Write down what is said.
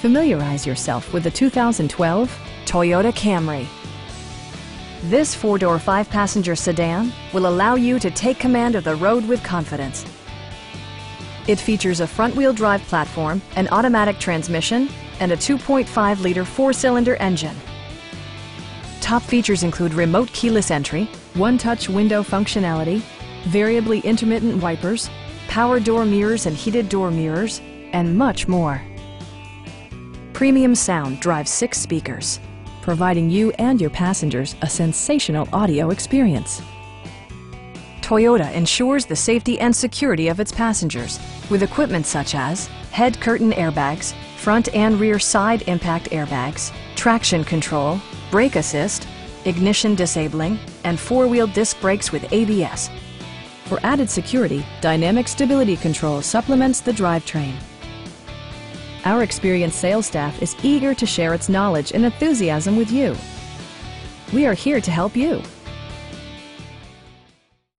Familiarize yourself with the 2012 Toyota Camry. This four-door, five-passenger sedan will allow you to take command of the road with confidence. It features a front-wheel drive platform, an automatic transmission, and a 2.5-liter four-cylinder engine. Top features include remote keyless entry, one-touch window functionality, variably intermittent wipers, power door mirrors and heated door mirrors, and much more. Premium sound drives 6 speakers, providing you and your passengers a sensational audio experience. Toyota ensures the safety and security of its passengers with equipment such as head curtain airbags, front and rear side impact airbags, traction control, brake assist, ignition disabling, and four-wheel disc brakes with ABS. For added security, dynamic stability control supplements the drivetrain. Our experienced sales staff is eager to share its knowledge and enthusiasm with you. We are here to help you.